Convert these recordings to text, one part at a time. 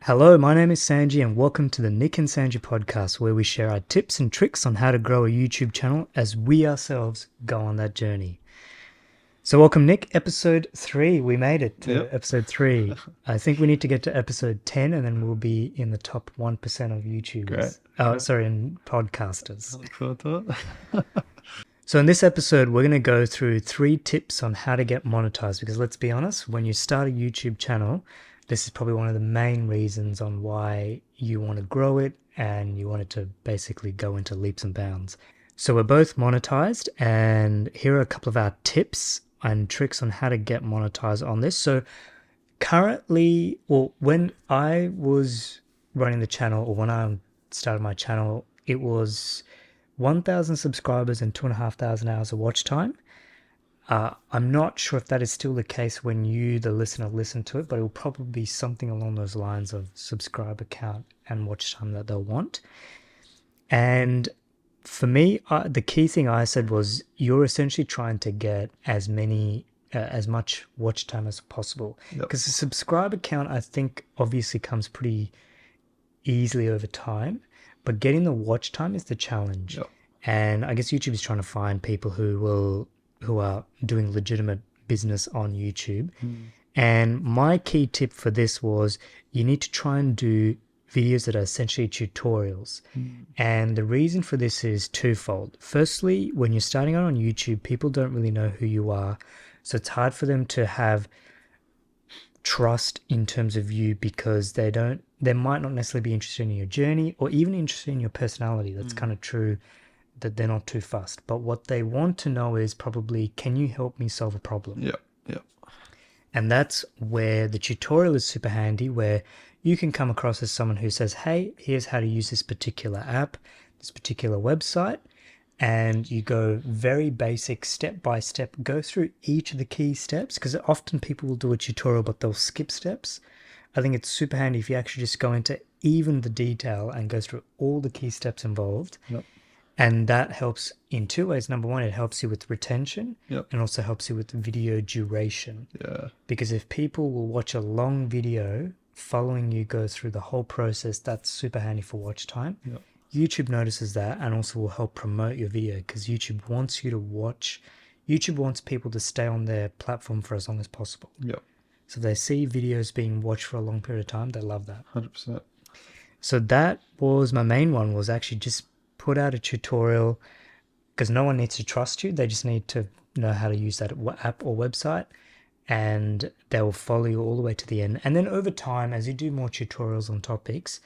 Hello, my name is Sanjee and welcome to the Nick and Sanjee podcast where we share our tips and tricks on how to grow a YouTube channel as we ourselves go on that journey. So welcome Nick, episode 3. We made it to Yep. episode 3. I think we need to get to episode 10 and then we'll be in the top 1% of Great. YouTubers. Great. In podcasters. I look forward to it. So in this episode, we're going to go through 3 tips on how to get monetized because let's be honest, when you start a YouTube channel, this is probably one of the main reasons on why you want to grow it and you want it to basically go into leaps and bounds. So we're both monetized and here are a couple of our tips and tricks on how to get monetized on this. So currently, well, when I was running the channel or when I started my channel, it was 1,000 subscribers and 2,500 hours of watch time. I'm not sure if that is still the case when you, the listener, listen to it, but it will probably be something along those lines of subscriber count and watch time that they'll want. And for me, the key thing I said was you're essentially trying to get as much watch time as possible. Yep. Because the subscriber count, I think, obviously comes pretty easily over time, but getting the watch time is the challenge. Yep. And I guess YouTube is trying to find people who are doing legitimate business on YouTube. And my key tip for this was you need to try and do videos that are essentially tutorials. And the reason for this is twofold. Firstly, when you're starting out on YouTube, people don't really know who you are. So it's hard for them to have trust in terms of you because they might not necessarily be interested in your journey or even interested in your personality. That's kind of true that they're not too fussed. But what they want to know is probably, can you help me solve a problem? Yep. Yep. And that's where the tutorial is super handy, where you can come across as someone who says, hey, here's how to use this particular app, this particular website. And you go very basic, step by step, go through each of the key steps, because often people will do a tutorial, but they'll skip steps. I think it's super handy if you actually just go into even the detail and go through all the key steps involved. Yep. And that helps in 2 ways. Number one, it helps you with retention. Yep. And also helps you with video duration. Yeah. Because if people will watch a long video following you go through the whole process, that's super handy for watch time. Yep. YouTube notices that and also will help promote your video because YouTube wants you to watch. YouTube wants people to stay on their platform for as long as possible. Yep. So if they see videos being watched for a long period of time, they love that. 100%. So that was my main one, was actually just put out a tutorial because no one needs to trust you. They just need to know how to use that app or website and they will follow you all the way to the end. And then over time, as you do more tutorials on topics,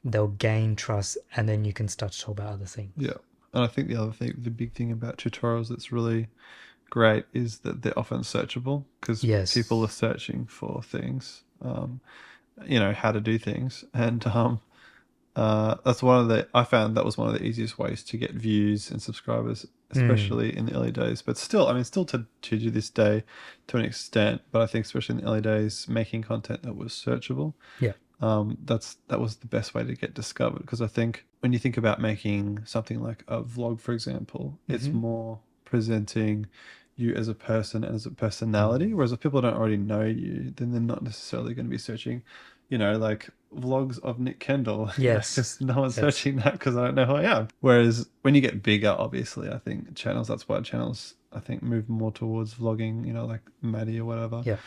they'll gain trust and then you can start to talk about other things. Yeah. And I think the big thing about tutorials that's really great is that they're often searchable because people are searching for things, how to do things. And that's I found that was one of the easiest ways to get views and subscribers, especially in the early days. But still to do this day to an extent, but I think especially in the early days, making content that was searchable. Yeah. That was the best way to get discovered, because I think when you think about making something like a vlog, for example, it's more presenting you as a person and as a personality, whereas if people don't already know you, then they're not necessarily going to be searching, like vlogs of Nick Kendall. Yes. Because no one's searching that because I don't know who I am. Whereas when you get bigger, obviously, I think that's why channels, I think, move more towards vlogging, like Maddie or whatever. Yeah.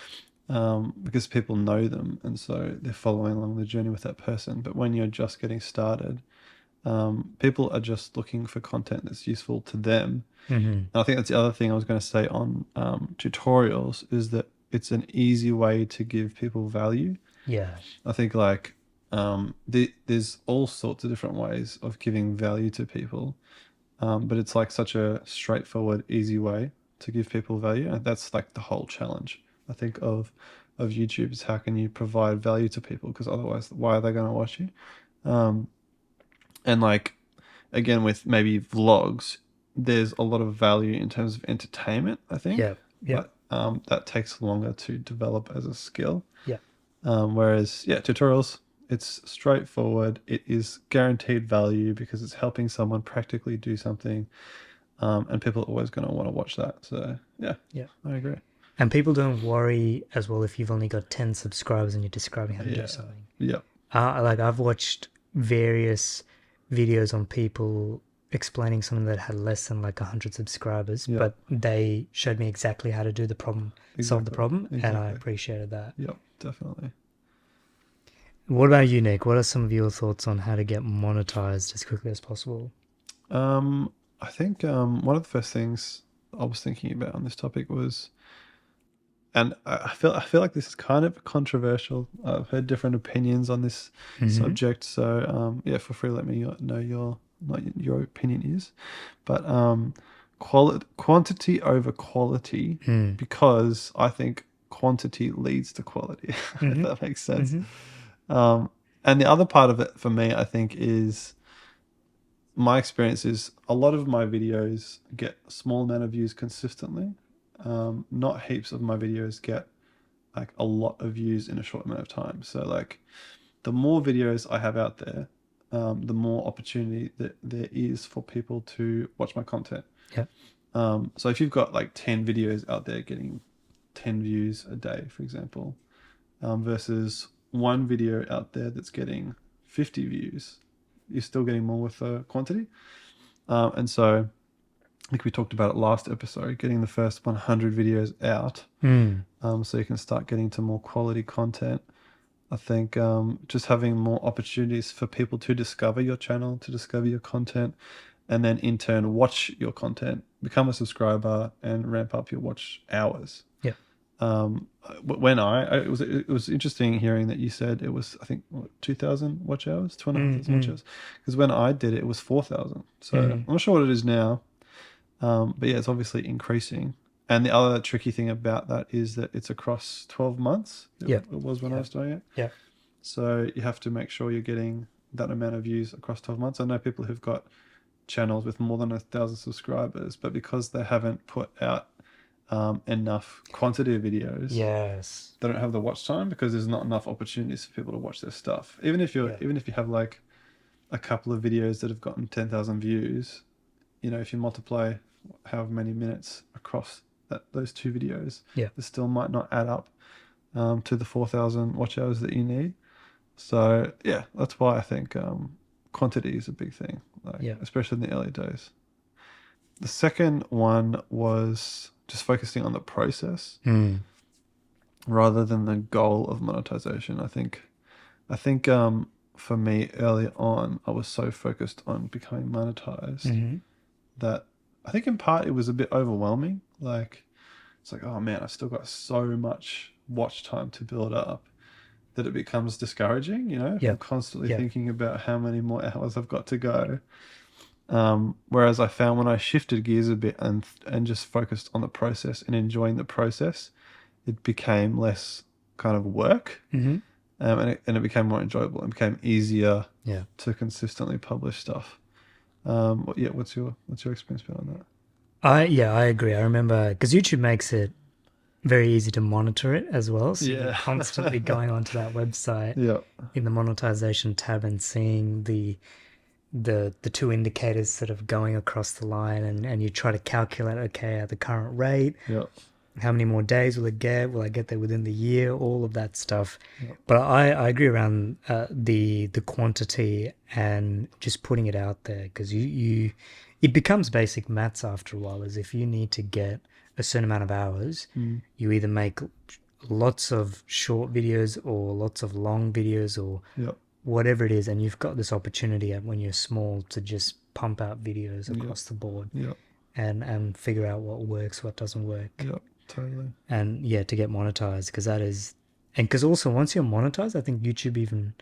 Because people know them and so they're following along the journey with that person. But when you're just getting started, people are just looking for content that's useful to them. And I think that's the other thing I was going to say on tutorials, is that it's an easy way to give people value. Yeah. I think there's all sorts of different ways of giving value to people, but it's like such a straightforward, easy way to give people value. And that's like the whole challenge, I think, of YouTube, is how can you provide value to people, because otherwise why are they going to watch you? And again, with maybe vlogs, there's a lot of value in terms of entertainment, I think. Yeah. But that takes longer to develop as a skill. Yeah. Whereas tutorials, it's straightforward. It is guaranteed value because it's helping someone practically do something, and people are always going to want to watch that. So yeah, I agree. And people don't worry as well if you've only got 10 subscribers and you're describing how to do something. Yeah. Like I've watched various videos on people explaining something that had less than like 100 subscribers, Yeah, but they showed me exactly how to do the problem, solve the exactly. problem, and I Exactly. appreciated that. Yep, definitely. What about you, Nick? What are some of your thoughts on how to get monetized as quickly as possible? I think one of the first things I was thinking about on this topic was, and I feel like this is kind of controversial. I've heard different opinions on this Mm-hmm. subject, so yeah, feel free to let me know what your opinion is. But quantity over quality, Mm. because I think quantity leads to quality. If Mm-hmm. that makes sense. Mm-hmm. Um, and the other part of it for me, I think, is my experience is a lot of my videos get a small amount of views consistently. Not heaps of my videos get like a lot of views in a short amount of time. So like the more videos I have out there, the more opportunity that there is for people to watch my content. Yeah. So if you've got like 10 videos out there getting 10 views a day, for example, versus one video out there that's getting 50 views, you're still getting more with the quantity. And so, like we talked about it last episode, getting the first 100 videos out, Mm. so you can start getting to more quality content. I think just having more opportunities for people to discover your channel, to discover your content, and then in turn watch your content, become a subscriber, and ramp up your watch hours. Yeah. When it was interesting hearing that you said it was, I think, what, 2,000 watch hours, 2,500 watch Mm-hmm. hours, because when I did it, it was 4,000. So Mm-hmm. I'm not sure what it is now, but yeah, it's obviously increasing. And the other tricky thing about that is that it's across 12 months. Yeah. It was when I Yeah. was doing it. Yeah. So you have to make sure you're getting that amount of views across 12 months. I know people who've got channels with more than 1,000 subscribers, but because they haven't put out enough quantity of videos, Yes. they don't have the watch time because there's not enough opportunities for people to watch their stuff. Even if Yeah. you have like a couple of videos that have gotten 10,000 views, if you multiply however many minutes across those two videos, Yeah. it still might not add up to the 4,000 watch hours that you need. So yeah, that's why I think quantity is a big thing, like Yeah. especially in the early days. The second one was just focusing on the process Mm. rather than the goal of monetization. I think for me early on, I was so focused on becoming monetized Mm-hmm. that I think in part it was a bit overwhelming. Like it's like, oh man, I've still got so much watch time to build up that it becomes discouraging, if Yeah. I'm constantly Yeah. thinking about how many more hours I've got to go. Whereas I found when I shifted gears a bit and just focused on the process and enjoying the process, it became less kind of work, Mm-hmm. and it became more enjoyable and became easier Yeah. to consistently publish stuff. Yeah, what's your experience been on that? I agree. I remember because YouTube makes it very easy to monitor it as well. So you're Yeah. constantly going onto that website Yeah. in the monetization tab and seeing the two indicators sort of going across the line, and you try to calculate, okay, at the current rate, Yeah. how many more days will it get? Will I get there within the year? All of that stuff. Yeah. But I agree around the quantity and just putting it out there, because you it becomes basic maths after a while. As if you need to get a certain amount of hours, Mm. you either make lots of short videos or lots of long videos or Yeah. whatever it is, and you've got this opportunity when you're small to just pump out videos Yeah. across the board Yeah. and figure out what works, what doesn't work, Yeah. Totally. and yeah, to get monetized, because that is, and because also once you're monetized, I think YouTube even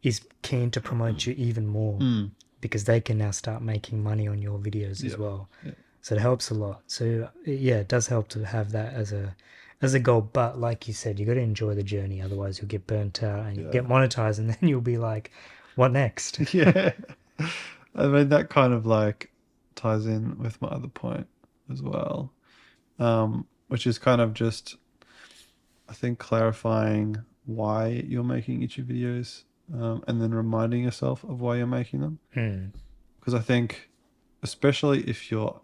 is keen to promote you even more, Mm. because they can now start making money on your videos Yeah. as well. Yeah. So it helps a lot. So yeah, it does help to have that as a goal. But like you said, you got to enjoy the journey. Otherwise, you'll get burnt out and you'll Yeah. get monetized, and then you'll be like, "What next?" Yeah. I mean, that kind of like ties in with my other point as well, which is kind of just, I think, clarifying why you're making YouTube videos, and then reminding yourself of why you're making them. Hmm. Because I think, especially if your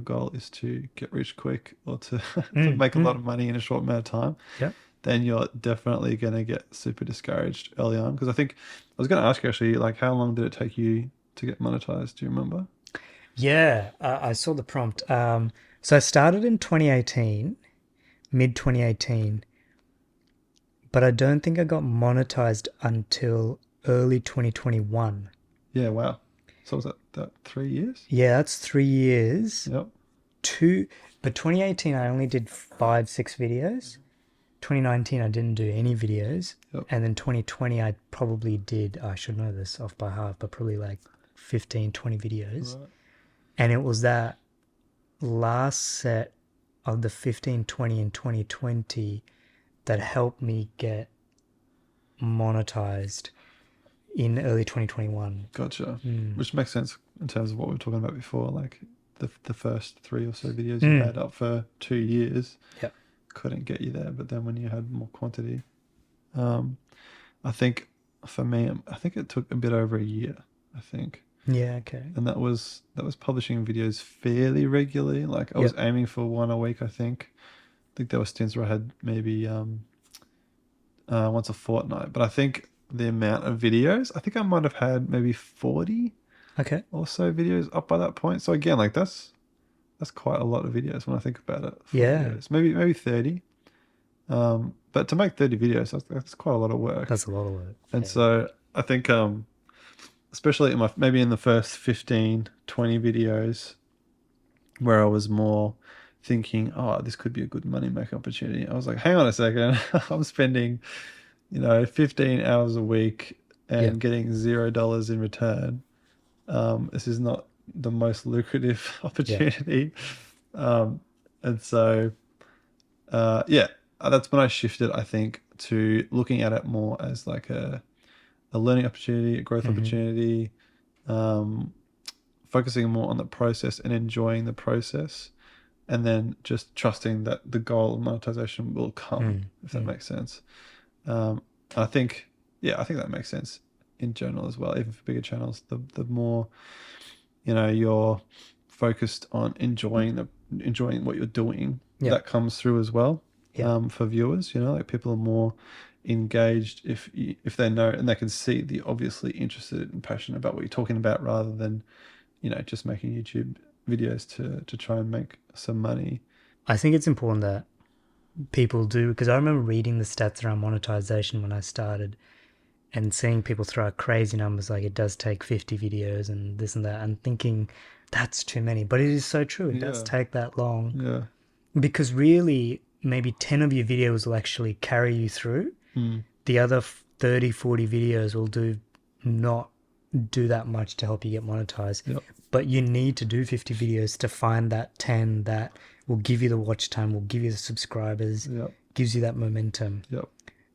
goal is to get rich quick or to, to Mm, make a lot mm. of money in a short amount of time, Yeah. then you're definitely going to get super discouraged early on. Because I think I was going to ask you actually, like, how long did it take you to get monetized? Do you remember? Yeah, I saw the prompt. So I started in 2018, mid 2018, but I don't think I got monetized until early 2021. Yeah, wow. So was that 3 years? Yeah, that's 3 years. Yep. Two, but 2018 I only did five, six videos. 2019 I didn't do any videos, Yep. and then 2020 I probably did. I should know this off by heart, but probably like 15, 20 videos. Right. And it was that last set of the 15, 20 in 2020 that helped me get monetized in early 2021. Gotcha. Mm. Which makes sense in terms of what we were talking about before. Like the first three or so videos you Mm. had up for 2 years Yep. couldn't get you there, but then when you had more quantity, I think for me, I think it took a bit over a year. I think. Yeah. Okay. And that was publishing videos fairly regularly. Like I was Yep. aiming for one a week. I think there were stints where I had maybe once a fortnight. But I think the amount of videos, I think I might have had maybe 40 Okay. or so videos up by that point. So again, like that's quite a lot of videos when I think about it. 40 Yeah. videos. Maybe 30. But to make 30 videos, that's quite a lot of work. That's a lot of work. And Yeah. so I think especially maybe in the first 15, 20 videos where I was more thinking, oh, this could be a good money making opportunity. I was like, hang on a second, I'm spending, 15 hours a week and Yep. getting $0 in return. This is not the most lucrative opportunity. And so, yeah, that's when I shifted, I think, to looking at it more as like a learning opportunity, a growth opportunity, focusing more on the process and enjoying the process, and then just trusting that the goal of monetization will come, if that makes sense. I think that makes sense in general as well. Even for bigger channels, the more you're focused on enjoying what you're doing, that comes through as well. For viewers, like people are more engaged if they know and they can see they're obviously interested and passionate about what you're talking about, rather than just making YouTube videos to try and make some money. I think it's important that people do, because I remember reading the stats around monetization when I started and seeing people throw out crazy numbers like it does take 50 videos and this and that, and thinking that's too many. But it is so true. It does take that long. Yeah. Because really, maybe 10 of your videos will actually carry you through. The other 30, 40 videos will not do that much to help you get monetized. Yep. But you need to do 50 videos to find that 10 that will give you the watch time, will give you the subscribers, gives you that momentum. Yep.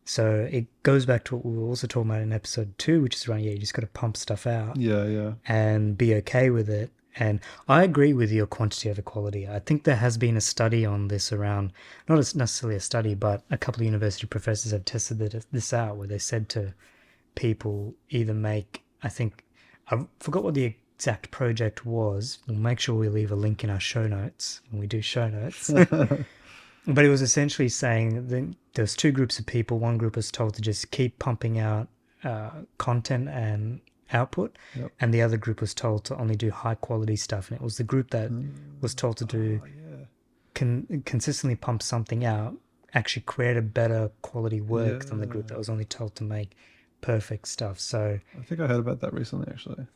So it goes back to what we were also talking about in episode 2, which is around, you just got to pump stuff out. Yeah. And be okay with it. And I agree with your quantity over quality. I think there has been a study on this around, not necessarily a study, but a couple of university professors have tested this out, where they said to people either make, I forgot what the exact project was. We'll make sure we leave a link in our show notes when we do show notes. But it was essentially saying that there's two groups of people. One group was told to just keep pumping out content and output, and the other group was told to only do high quality stuff. And it was the group that was told to do consistently pump something out actually created better quality work than the group that was only told to make perfect stuff. So I think I heard about that recently, actually.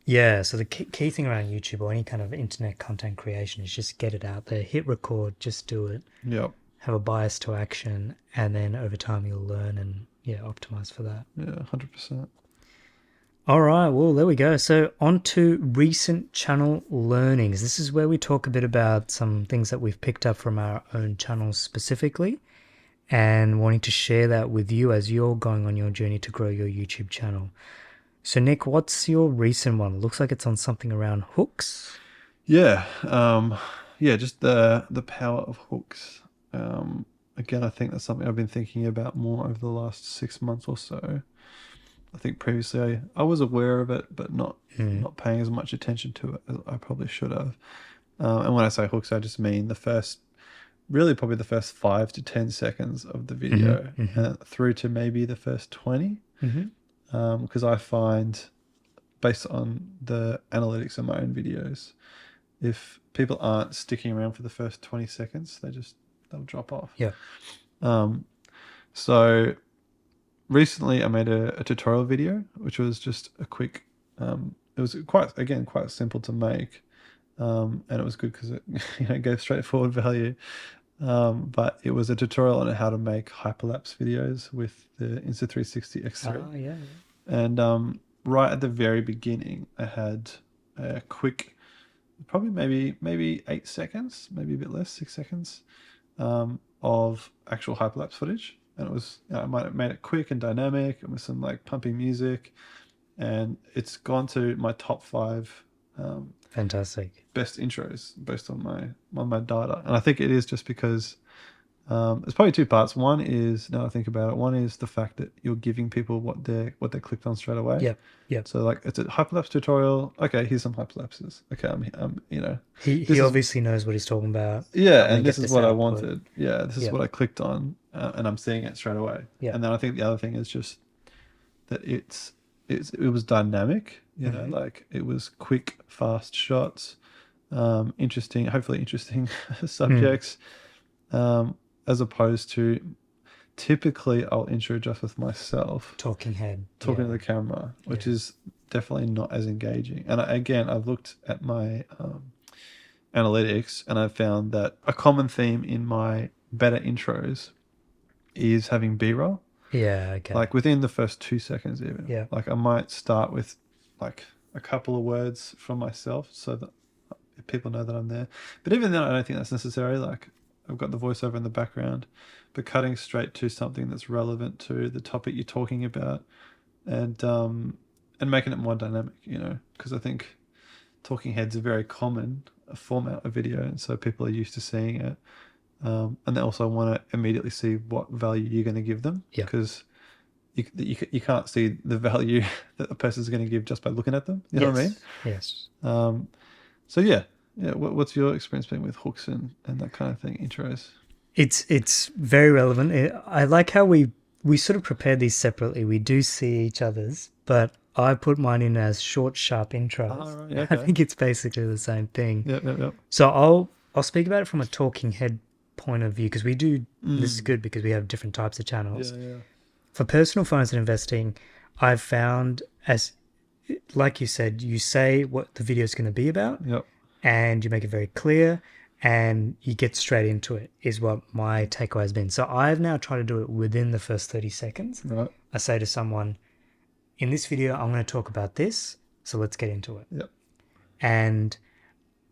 Yeah, so the key thing around YouTube or any kind of internet content creation is just get it out there, hit record, just do it. Yep. Have a bias to action, and then over time you'll learn and optimize for that. Yeah, 100%. All right, well, there we go. So on to recent channel learnings. This is where we talk a bit about some things that we've picked up from our own channels specifically, and wanting to share that with you as you're going on your journey to grow your YouTube channel. So Nick, what's your recent one? It looks like it's on something around hooks. Yeah, just the power of hooks. Again, I think that's something I've been thinking about more over the last 6 months or so. I think previously I was aware of it, but not paying as much attention to it as I probably should have. And when I say hooks, I just mean the first really probably the first 5 to 10 seconds of the video, through to maybe the first 20. Because I find, based on the analytics of my own videos, if people aren't sticking around for the first 20 seconds, they'll drop off. Yeah. So recently I made a tutorial video, which was just a quick, it was quite simple to make. And it was good because it gave straightforward value. But it was a tutorial on how to make hyperlapse videos with the Insta360 X3. Oh, yeah. And right at the very beginning, I had a quick, probably maybe 8 seconds, maybe a bit less, 6 seconds, of actual hyperlapse footage. And it was, I might have made it quick and dynamic and with some like pumping music. And it's gone to my top 5 fantastic best intros based on my data. And I think it is just because there's probably 2 parts. One is, now I think about it, one is the fact that you're giving people what they clicked on straight away. Yep. So like, it's a hyperlapse tutorial. Okay, here's some hyperlapses. Okay, he obviously knows what he's talking about. Yeah, and this is what I wanted. Yeah, this is what I clicked on, and I'm seeing it straight away. Yeah. And then I think the other thing is just that it was dynamic. Like it was quick, fast shots, hopefully interesting subjects, as opposed to typically I'll intro just with myself talking to the camera, which is definitely not as engaging. And I've looked at my analytics, and I've found that a common theme in my better intros is having B-roll. Yeah, okay. Like within the first 2 seconds even. Yeah. Like I might start with like a couple of words from myself so that people know that I'm there. But even then, I don't think that's necessary. Like I've got the voiceover in the background, but cutting straight to something that's relevant to the topic you're talking about, and making it more dynamic, because I think talking heads are very common a format of video, and so people are used to seeing it. And they also want to immediately see what value you're going to give them, because you can't see the value that a person's going to give just by looking at them. You know what I mean? Yes. So yeah. What's your experience been with hooks and that kind of thing, intros? It's very relevant. I like how we sort of prepare these separately. We do see each other's, but I put mine in as short, sharp intros. Oh, right. Okay. I think it's basically the same thing. Yep. So I'll speak about it from a talking head point of view, because we do. This is good because we have different types of channels. Yeah. For personal finance and investing, I've found, as like you said, you say what the video is going to be about. Yep. And you make it very clear and you get straight into it, is what my takeaway has been. So I've now tried to do it within the first 30 seconds. Right. I say to someone, in this video, I'm going to talk about this, so let's get into it. Yep. And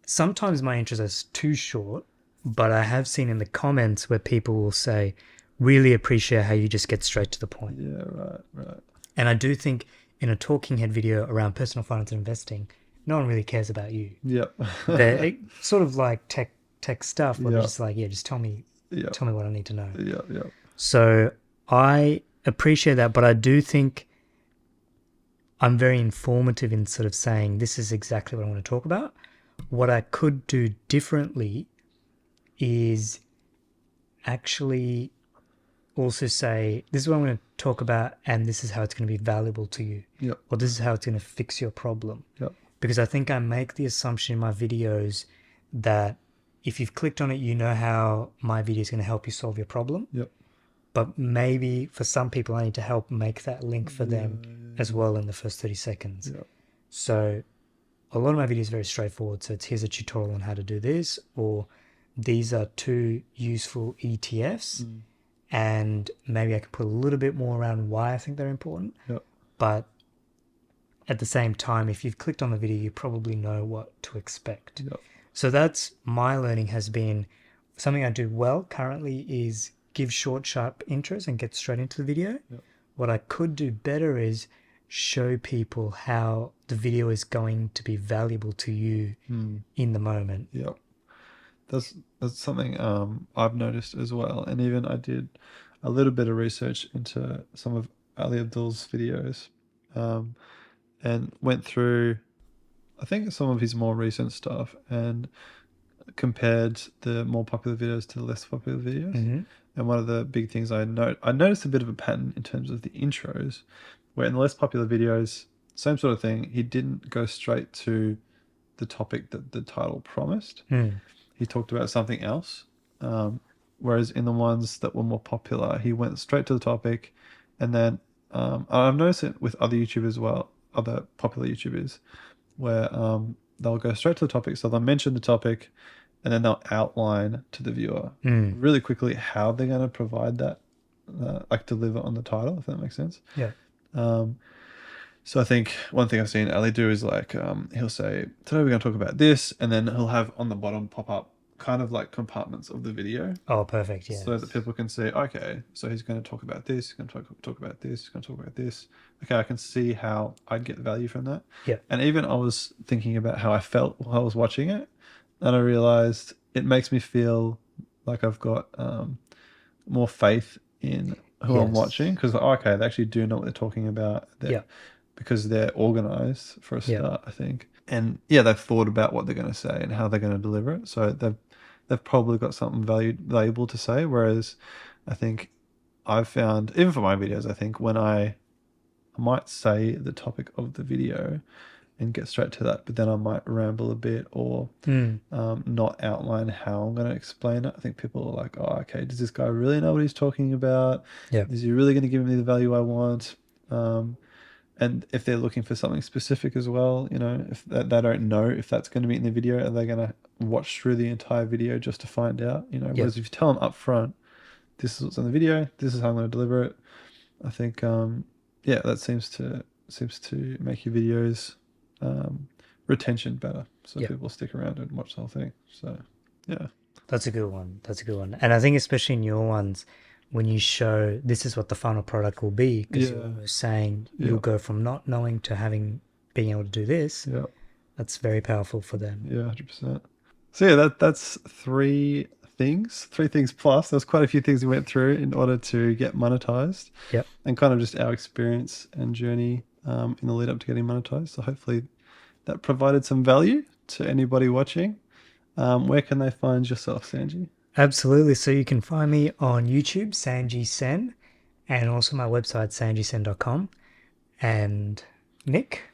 sometimes my intros are too short, but I have seen in the comments where people will say, really appreciate how you just get straight to the point. Yeah, right. And I do think in a talking head video around personal finance and investing, no one really cares about you. Yep. They're sort of like tech stuff where they're just like, just tell me what I need to know. Yeah. So I appreciate that, but I do think I'm very informative in sort of saying this is exactly what I want to talk about. What I could do differently is actually also say, this is what I'm going to talk about, and this is how it's going to be valuable to you. Yep. Or this is how it's going to fix your problem. Yep. Because I think I make the assumption in my videos that if you've clicked on it, you know how my video is going to help you solve your problem. Yep. But maybe for some people, I need to help make that link for them as well in the first 30 seconds. Yep. So a lot of my videos are very straightforward. So it's, here's a tutorial on how to do this, or these are 2 useful ETFs. And maybe I can put a little bit more around why I think they're important. Yep. But at the same time, if you've clicked on the video, you probably know what to expect. Yep. So that's my learning, has been something I do well currently is give short, sharp intros and get straight into the video. Yep. What I could do better is show people how the video is going to be valuable to you in the moment. Yep. That's something I've noticed as well. And even I did a little bit of research into some of Ali Abdul's videos, and went through, I think, some of his more recent stuff, and compared the more popular videos to the less popular videos. And one of the big things I noticed a bit of a pattern in terms of the intros, where in the less popular videos, same sort of thing, he didn't go straight to the topic that the title promised. He talked about something else. Whereas in the ones that were more popular, he went straight to the topic. And then I've noticed it with other YouTubers as well, other popular YouTubers, where they'll go straight to the topic. So they'll mention the topic and then they'll outline to the viewer really quickly how they're going to provide that, like deliver on the title, if that makes sense. Yeah. So I think one thing I've seen Ali do is like he'll say, today we're going to talk about this, and then he'll have on the bottom pop up kind of like compartments of the video. Oh, perfect. Yeah. So that people can see, okay, so he's going to talk about this, he's going to talk about this, he's going to talk about this. Okay, I can see how I'd get value from that. Yeah. And even I was thinking about how I felt while I was watching it, and I realized it makes me feel like I've got more faith in who I'm watching, because okay, they actually do know what they're talking about. Because they're organized for a start, I think. And yeah, they've thought about what they're going to say and how they're going to deliver it. So they've probably got something valuable to say. Whereas I think I've found, even for my videos, I think when I might say the topic of the video and get straight to that, but then I might ramble a bit or not outline how I'm going to explain it. I think people are like, oh, okay, does this guy really know what he's talking about? Yeah. Is he really going to give me the value I want? And if they're looking for something specific as well, you know, if they don't know if that's going to be in the video, are they going to watch through the entire video just to find out? You know, whereas if you tell them up front, this is what's in the video, this is how I'm going to deliver it. I think, that seems to make your videos retention better, so people stick around and watch the whole thing. So, yeah, that's a good one. And I think especially in your ones, when you show this is what the final product will be, because you're almost saying you'll go from not knowing to being able to do this. Yeah, that's very powerful for them. Yeah, 100%. So yeah, that's three things plus. There's quite a few things we went through in order to get monetized. Yep. And kind of just our experience and journey in the lead up to getting monetized. So hopefully that provided some value to anybody watching. Where can they find yourself, Sanjee? Absolutely. So you can find me on YouTube, Sanjee Sen, and also my website, sanjeesen.com. And Nick?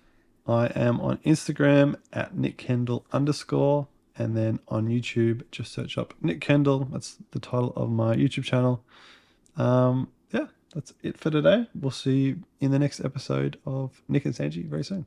I am on Instagram at @NickKendall_, and then on YouTube, just search up Nick Kendall. That's the title of my YouTube channel. That's it for today. We'll see you in the next episode of Nick and Sanjee very soon.